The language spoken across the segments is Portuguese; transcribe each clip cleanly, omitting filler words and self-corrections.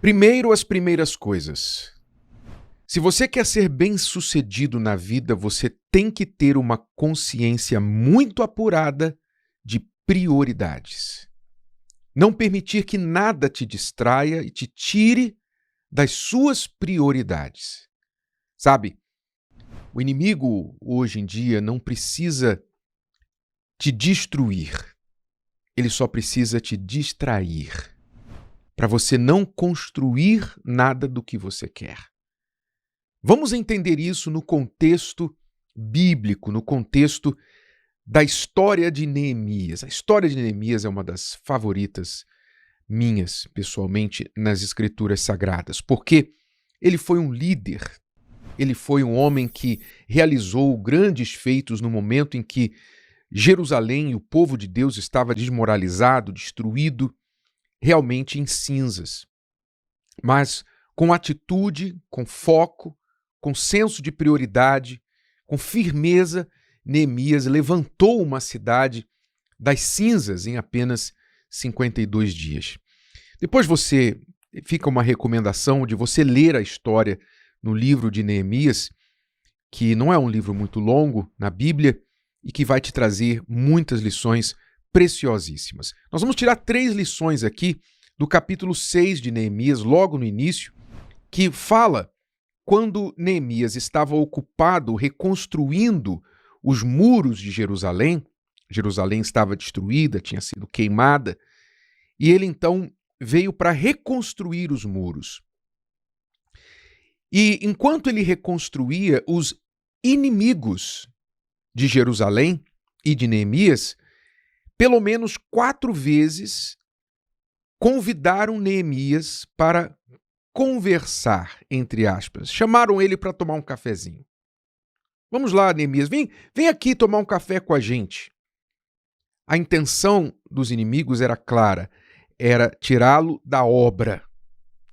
Primeiro, as primeiras coisas. Se você quer ser bem-sucedido na vida, você tem que ter uma consciência muito apurada de prioridades. Não permitir que nada te distraia e te tire das suas prioridades. Sabe, o inimigo hoje em dia não precisa te destruir, ele só precisa te distrair, para você não construir nada do que você quer. Vamos entender isso no contexto bíblico, no contexto da história de Neemias. A história de Neemias é uma das favoritas minhas, pessoalmente, nas Escrituras Sagradas, porque ele foi um líder, ele foi um homem que realizou grandes feitos no momento em que Jerusalém e o povo de Deus estava desmoralizado, destruído, realmente em cinzas. Mas com atitude, com foco, com senso de prioridade, com firmeza, Neemias levantou uma cidade das cinzas em apenas 52 dias. Depois fica uma recomendação de você ler a história no livro de Neemias, que não é um livro muito longo na Bíblia e que vai te trazer muitas lições preciosíssimas. Nós vamos tirar 3 lições aqui do capítulo 6 de Neemias, logo no início, que fala quando Neemias estava ocupado reconstruindo os muros de Jerusalém. Jerusalém estava destruída, tinha sido queimada, e ele então veio para reconstruir os muros. E enquanto ele reconstruía, os inimigos de Jerusalém e de Neemias, pelo menos 4 vezes convidaram Neemias para conversar, entre aspas. Chamaram ele para tomar um cafezinho. Vamos lá, Neemias, vem aqui tomar um café com a gente. A intenção dos inimigos era clara, era tirá-lo da obra,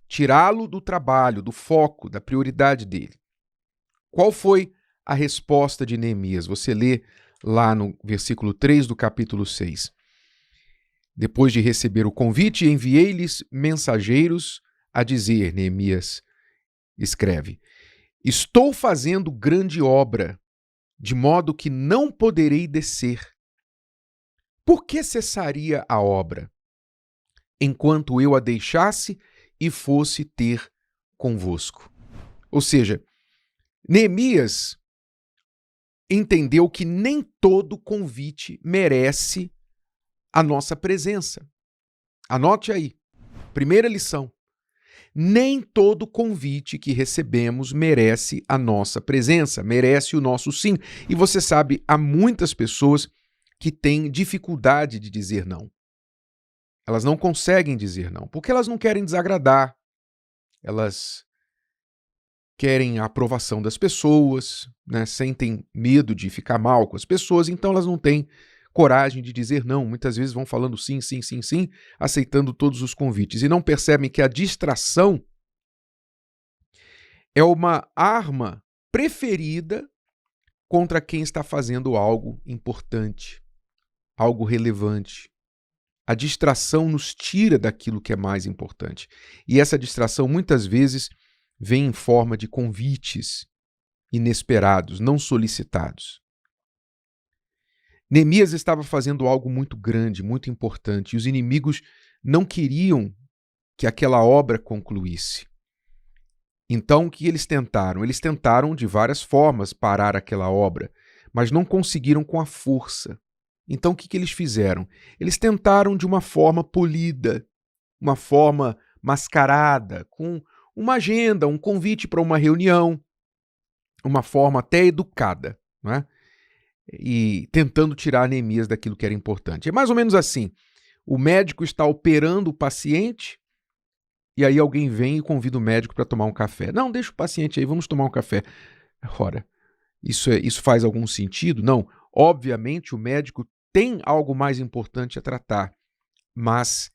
tirá-lo do trabalho, do foco, da prioridade dele. Qual foi a resposta de Neemias? Você lê lá no versículo 3 do capítulo 6. Depois de receber o convite, enviei-lhes mensageiros a dizer, Neemias escreve, estou fazendo grande obra, de modo que não poderei descer. Por que cessaria a obra, enquanto eu a deixasse e fosse ter convosco? Ou seja, Neemias entendeu que nem todo convite merece a nossa presença. Anote aí, primeira lição. Nem todo convite que recebemos merece a nossa presença, merece o nosso sim. E você sabe, há muitas pessoas que têm dificuldade de dizer não. Elas não conseguem dizer não, porque elas não querem desagradar, elas querem a aprovação das pessoas, né? Sentem medo de ficar mal com as pessoas, então elas não têm coragem de dizer não. Muitas vezes vão falando sim, sim, sim, sim, aceitando todos os convites e não percebem que a distração é uma arma preferida contra quem está fazendo algo importante, algo relevante. A distração nos tira daquilo que é mais importante. E essa distração muitas vezes vem em forma de convites inesperados, não solicitados. Neemias estava fazendo algo muito grande, muito importante, e os inimigos não queriam que aquela obra concluísse. Então, o que eles tentaram? Eles tentaram de várias formas parar aquela obra, mas não conseguiram com a força. Então, o que eles fizeram? Eles tentaram de uma forma polida, uma forma mascarada, com uma agenda, um convite para uma reunião, uma forma até educada, não é? E tentando tirar Neemias daquilo que era importante. É mais ou menos assim, o médico está operando o paciente e aí alguém vem e convida o médico para tomar um café. Não, deixa o paciente aí, vamos tomar um café. Ora, isso faz algum sentido? Não. Obviamente o médico tem algo mais importante a tratar, mas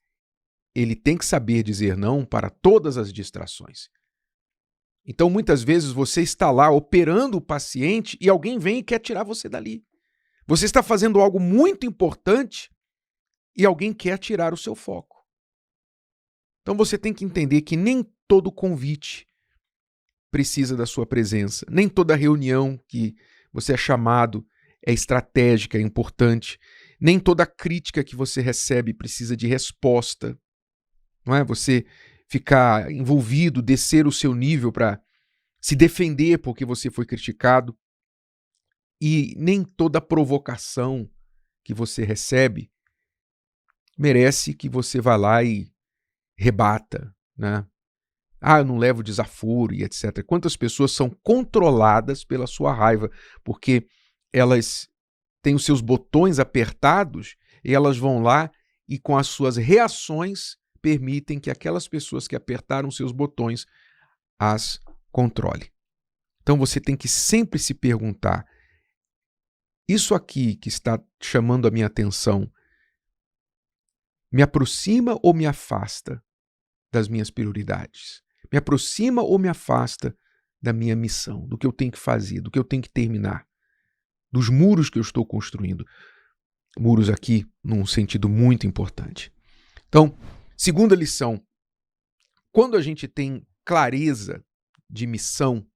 ele tem que saber dizer não para todas as distrações. Então, muitas vezes, você está lá operando o paciente e alguém vem e quer tirar você dali. Você está fazendo algo muito importante e alguém quer tirar o seu foco. Então você tem que entender que nem todo convite precisa da sua presença, nem toda reunião que você é chamado é estratégica, é importante, nem toda crítica que você recebe precisa de resposta, não é? Você ficar envolvido, descer o seu nível para se defender porque você foi criticado, e nem toda provocação que você recebe merece que você vá lá e rebata, né? Eu não levo desaforo e etc. Quantas pessoas são controladas pela sua raiva, porque elas têm os seus botões apertados e elas vão lá e com as suas reações permitem que aquelas pessoas que apertaram seus botões as controle. Então você tem que sempre se perguntar, isso aqui que está chamando a minha atenção me aproxima ou me afasta das minhas prioridades? Me aproxima ou me afasta da minha missão, do que eu tenho que fazer, do que eu tenho que terminar, dos muros que eu estou construindo? Muros aqui num sentido muito importante. Então, segunda lição, quando a gente tem clareza de missão,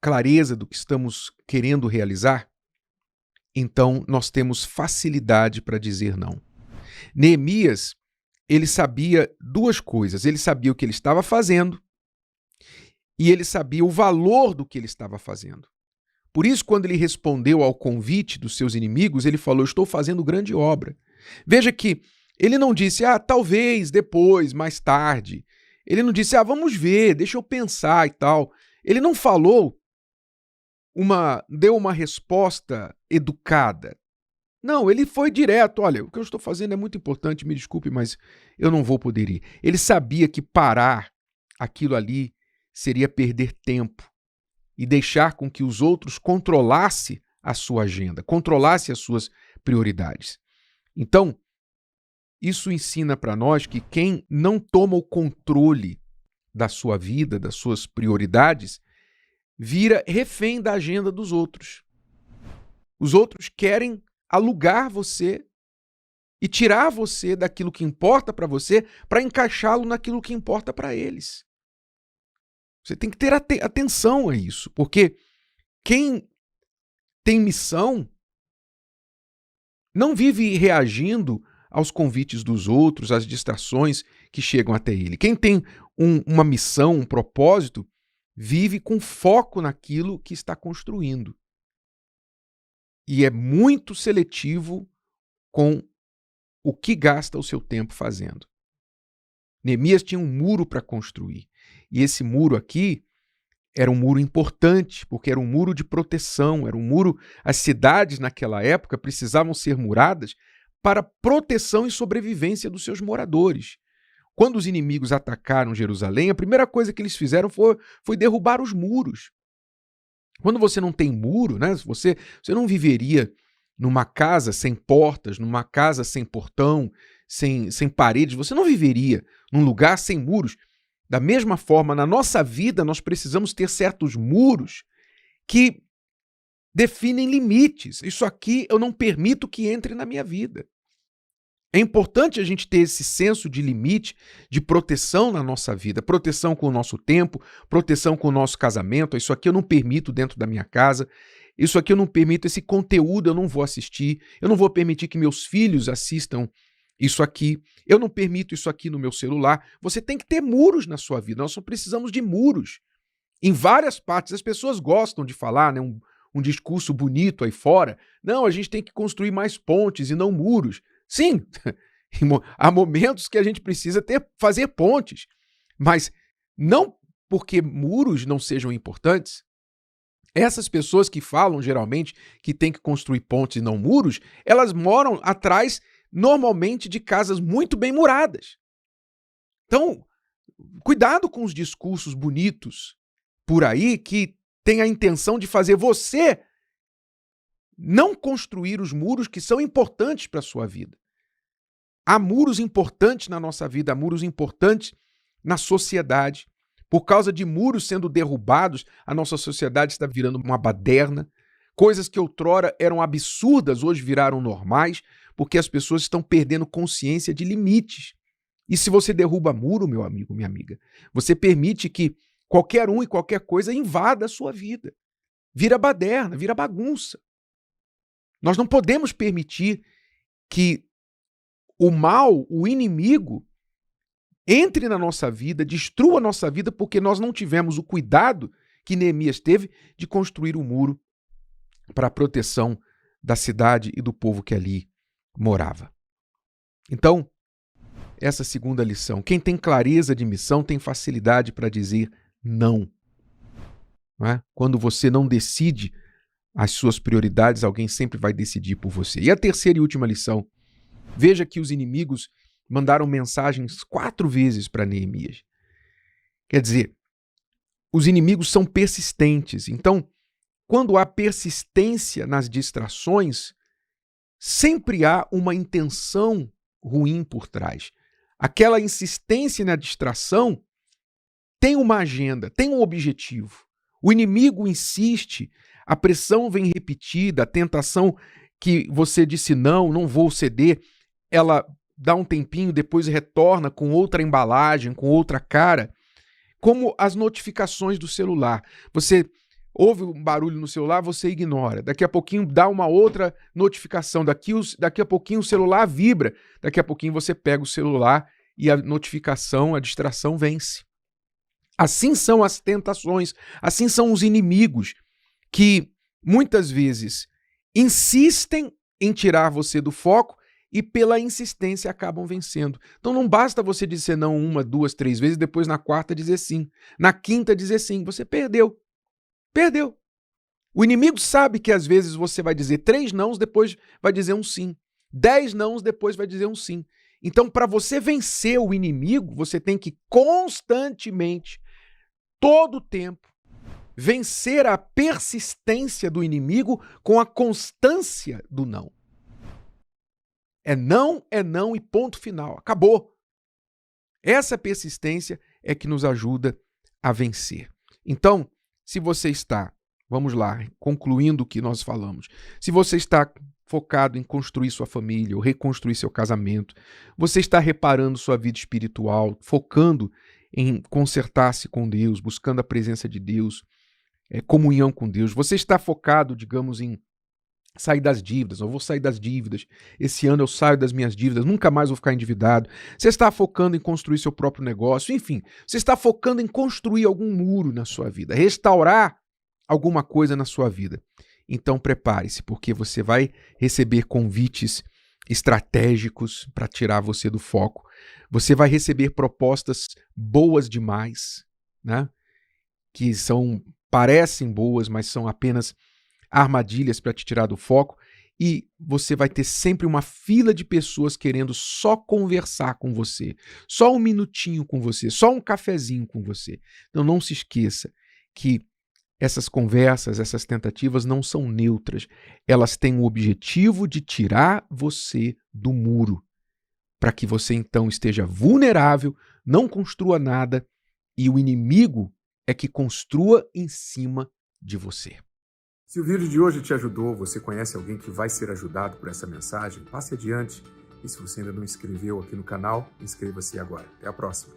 clareza do que estamos querendo realizar, então nós temos facilidade para dizer não. Neemias, ele sabia duas coisas. Ele sabia o que ele estava fazendo e ele sabia o valor do que ele estava fazendo. Por isso, quando ele respondeu ao convite dos seus inimigos, ele falou, estou fazendo grande obra. Veja que ele não disse, talvez, depois, mais tarde. Ele não disse, vamos ver, deixa eu pensar e tal. Ele não falou, deu uma resposta educada. Não, ele foi direto, olha, o que eu estou fazendo é muito importante, me desculpe, mas eu não vou poder ir. Ele sabia que parar aquilo ali seria perder tempo e deixar com que os outros controlassem a sua agenda, controlassem as suas prioridades. Então, isso ensina para nós que quem não toma o controle da sua vida, das suas prioridades, vira refém da agenda dos outros. Os outros querem alugar você e tirar você daquilo que importa para você para encaixá-lo naquilo que importa para eles. Você tem que ter atenção a isso, porque quem tem missão não vive reagindo aos convites dos outros, às distrações que chegam até ele. Quem tem uma missão, um propósito, vive com foco naquilo que está construindo. E é muito seletivo com o que gasta o seu tempo fazendo. Neemias tinha um muro para construir. E esse muro aqui era um muro importante, porque era um muro de proteção, era um muro... As cidades naquela época precisavam ser muradas para proteção e sobrevivência dos seus moradores. Quando os inimigos atacaram Jerusalém, a primeira coisa que eles fizeram foi derrubar os muros. Quando você não tem muro, né, você não viveria numa casa sem portas, numa casa sem portão, sem paredes, você não viveria num lugar sem muros. Da mesma forma, na nossa vida, nós precisamos ter certos muros que definem limites. Isso aqui eu não permito que entre na minha vida. É importante a gente ter esse senso de limite, de proteção na nossa vida, proteção com o nosso tempo, proteção com o nosso casamento. Isso aqui eu não permito dentro da minha casa, isso aqui eu não permito, esse conteúdo eu não vou assistir, eu não vou permitir que meus filhos assistam isso aqui, eu não permito isso aqui no meu celular. Você tem que ter muros na sua vida, nós só precisamos de muros. Em várias partes, as pessoas gostam de falar, né, um discurso bonito aí fora. Não, a gente tem que construir mais pontes e não muros. Sim, há momentos que a gente precisa fazer pontes, mas não porque muros não sejam importantes. Essas pessoas que falam geralmente que tem que construir pontes e não muros, elas moram atrás normalmente de casas muito bem muradas. Então, cuidado com os discursos bonitos por aí que têm a intenção de fazer você não construir os muros que são importantes para a sua vida. Há muros importantes na nossa vida, há muros importantes na sociedade. Por causa de muros sendo derrubados, a nossa sociedade está virando uma baderna. Coisas que outrora eram absurdas, hoje viraram normais, porque as pessoas estão perdendo consciência de limites. E se você derruba muro, meu amigo, minha amiga, você permite que qualquer um e qualquer coisa invada a sua vida. Vira baderna, vira bagunça. Nós não podemos permitir que o mal, o inimigo, entre na nossa vida, destrua a nossa vida, porque nós não tivemos o cuidado que Neemias teve de construir um muro para a proteção da cidade e do povo que ali morava. Então, essa segunda lição. Quem tem clareza de missão tem facilidade para dizer não. Não é? Quando você não decide as suas prioridades, alguém sempre vai decidir por você. E a terceira e última lição. Veja que os inimigos mandaram mensagens 4 vezes para Neemias. Quer dizer, os inimigos são persistentes. Então, quando há persistência nas distrações, sempre há uma intenção ruim por trás. Aquela insistência na distração tem uma agenda, tem um objetivo. O inimigo insiste, a pressão vem repetida, a tentação que você disse não vou ceder, ela dá um tempinho, depois retorna com outra embalagem, com outra cara, como as notificações do celular. Você ouve um barulho no celular, você ignora. Daqui a pouquinho dá uma outra notificação. Daqui a pouquinho o celular vibra. Daqui a pouquinho você pega o celular e a notificação, a distração vence. Assim são as tentações, assim são os inimigos que muitas vezes insistem em tirar você do foco e pela insistência acabam vencendo. Então não basta você dizer não 1, 2, 3 vezes, depois na quarta dizer sim. Na quinta dizer sim. Você perdeu. Perdeu. O inimigo sabe que às vezes você vai dizer 3 nãos, depois vai dizer um sim. 10 nãos, depois vai dizer um sim. Então, para você vencer o inimigo, você tem que constantemente, todo o tempo, vencer a persistência do inimigo com a constância do não. É não e ponto final. Acabou. Essa persistência é que nos ajuda a vencer. Então, se você está, vamos lá, concluindo o que nós falamos, se você está focado em construir sua família ou reconstruir seu casamento, você está reparando sua vida espiritual, focando em consertar-se com Deus, buscando a presença de Deus, comunhão com Deus, você está focado, digamos, em sair das dívidas, eu vou sair das dívidas, esse ano eu saio das minhas dívidas, nunca mais vou ficar endividado. Você está focando em construir seu próprio negócio, enfim, você está focando em construir algum muro na sua vida, restaurar alguma coisa na sua vida. Então prepare-se, porque você vai receber convites estratégicos para tirar você do foco. Você vai receber propostas boas demais, né? Que parecem boas, mas são apenas armadilhas para te tirar do foco, e você vai ter sempre uma fila de pessoas querendo só conversar com você, só um minutinho com você, só um cafezinho com você. Então não se esqueça que essas conversas, essas tentativas não são neutras, elas têm o objetivo de tirar você do muro, para que você então esteja vulnerável, não construa nada, e o inimigo é que construa em cima de você. Se o vídeo de hoje te ajudou, você conhece alguém que vai ser ajudado por essa mensagem, passe adiante. E se você ainda não inscreveu aqui no canal, inscreva-se agora. Até a próxima.